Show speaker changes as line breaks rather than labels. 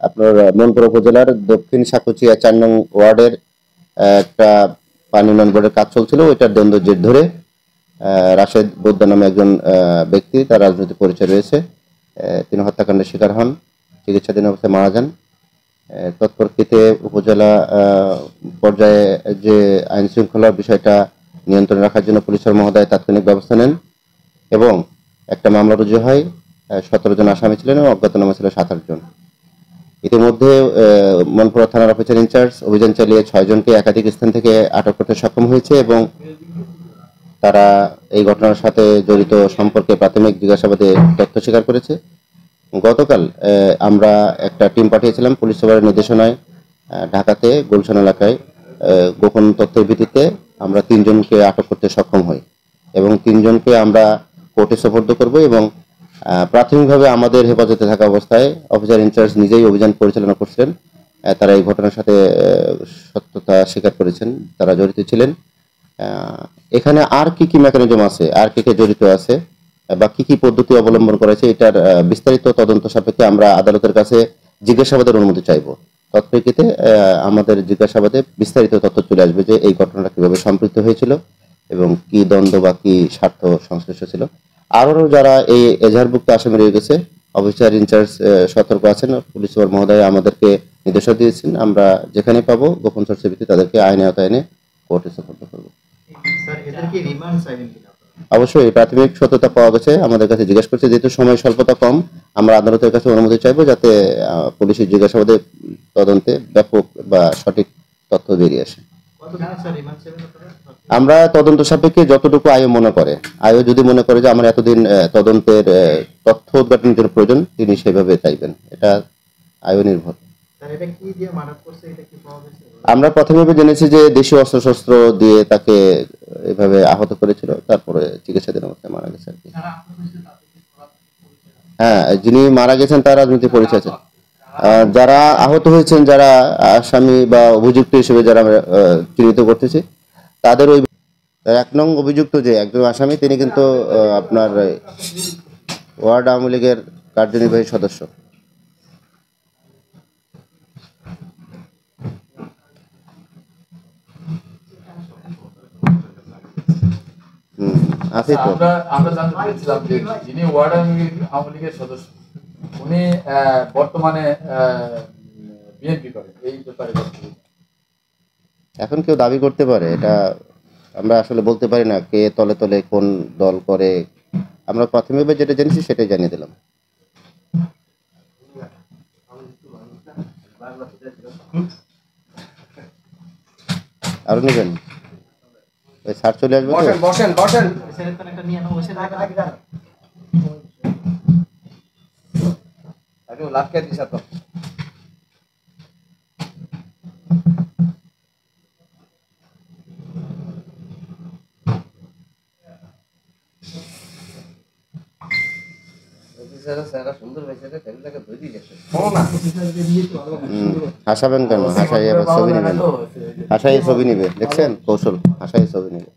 আপনার মনপুর উপজেলার দক্ষিণ সাকুচিয়া ৪ নং ওয়ার্ডের একটা পানি উন্নয়ন বোর্ডের কাজ চলছিল। ওইটার দ্বন্দ্ব জের ধরে রাশেদ বোদ্দা নামে একজন ব্যক্তি, তার রাজনৈতিক পরিচয় রয়েছে, তিনি হত্যাকাণ্ডের শিকার হন, চিকিৎসাধীন অবস্থায় মারা যান। তৎপরক্ষিতে উপজেলা পর্যায়ে যে আইন শৃঙ্খলার বিষয়টা নিয়ন্ত্রণে রাখার জন্য পুলিশের মহোদয় তাৎক্ষণিক ব্যবস্থা নেন এবং একটা মামলা রুজু হয়। 17 জন আসামি ছিলেন এবং অজ্ঞাতনামা ছিল 27 জন। ইতিমধ্যে মনপুরা থানার অফিসার ইনচার্জ অভিযান চালিয়ে 6 জনকে একাধিক স্থান থেকে আটক করতে সক্ষম হয়েছে এবং তারা এই ঘটনার সাথে জড়িত সম্পর্কে প্রাথমিক জিজ্ঞাসাবাদে তথ্য স্বীকার করেছে। গতকাল আমরা একটা টিম পাঠিয়েছিলাম পুলিশ সুপারের নির্দেশনায় ঢাকাতে গুলশান এলাকায়। গোপন তথ্যের ভিত্তিতে আমরা 3 জনকে আটক করতে সক্ষম হই এবং 3 জনকে আমরা কোর্টে সোপর্দ করব এবং প্রাথমিকভাবে আমাদের হেফাজতে থাকা অবস্থায় অফিসার ইনচার্জ নিজেই অভিযান পরিচালনা করছিলেন। তারা এই ঘটনার সাথে সত্যতা স্বীকার করেছেন, তারা জড়িত ছিলেন। এখানে আর কি কি মেকানিজম আছে, আর কে কে জড়িত আছে বা কি কি পদ্ধতি অবলম্বন করেছে, এটার বিস্তারিত তদন্ত সাপেক্ষে আমরা আদালতের কাছে জিজ্ঞাসাবাদের অনুমতি চাইব। তৎপ্রেক্ষিতে আমাদের জিজ্ঞাসাবাদে বিস্তারিত তথ্য চলে আসবে যে এই ঘটনাটা কিভাবে সম্পৃক্ত হয়েছিল এবং কি দ্বন্দ্ব বা কি স্বার্থ সংশ্লিষ্ট ছিল। আরও যারা এই এজাহারভুক্ত আসামি রয়ে গেছে, অফিসার ইনচার্জ সতর্ক আছেন, পুলিশ সুপার মহোদয় আমাদেরকে নির্দেশনা দিয়েছেন, আমরা যেখানে পাবো গোপন সোর্সের ভিত্তিতে তাদেরকে আইনে আওতায় এনে কোর্টে সোপর্দ করবো। অবশ্যই প্রাথমিক সত্যতা পাওয়া গেছে, আমাদের কাছে জিজ্ঞাসা করছে, যেহেতু সময় স্বল্পতা কম, আমরা আদালতের কাছে অনুমতি চাইবো যাতে পুলিশের জিজ্ঞাসাবাদে তদন্তে ব্যাপক বা সঠিক তথ্য বেরিয়ে আসে। আমরা তদন্ত সাপেক্ষে যতটুকু আয়ো মনে করে, আয়ো যদি মনে করে যে আমার এতদিন তদন্তের তথ্য উদ্ঘাটনের জন্য প্রয়োজন, তিনি সেভাবে চাইবেন, এটা আয়ো নির্ভর। আমরা প্রথমে জেনেছি যে দেশীয় অস্ত্রশস্ত্র দিয়ে তাকে এভাবে আহত করেছিল, তারপরে চিকিৎসাধীন অবস্থায় মারা গেছে আর কি। হ্যাঁ, যিনি মারা গেছেন তার রাজনৈতিক পরিচয় আছে। যারা আহত হয়েছেন, যারা আসামি বা অভিযুক্ত হিসেবে যারা চিহ্নিত করতেছি, তাদের ওই 1 নং অভিযুক্ত যে একজন আসামি, তিনি কিন্তু আপনার ওয়ার্ড আওয়ামী লীগের কার্যনির্বাহী সদস্য।
আমরা জানতে পেরেছিলাম যে যিনি ওয়ার্ড আওয়ামী লীগের সদস্য, উনি বর্তমানে বিএনপি করেন, এই ব্যাপারে
এখন কেউ দাবি করতে পারে, এটা আমরা আসলে বলতে পারি না কে তলে তলে কোন দল করে। আমরা প্রাথমিকভাবে যেটা জেনেছি সেটাই জানিয়ে দিলাম। আরো নেবেন? ওই স্যার চলে আসবে, বসেন বসেন। লাভ কে দিছা তো? হাসাবেন কেন? হাসাই আবার ছবি নেবেন, হাসাই ছবি নিবে, দেখছেন কৌশল, হাসাই ছবি নিবে।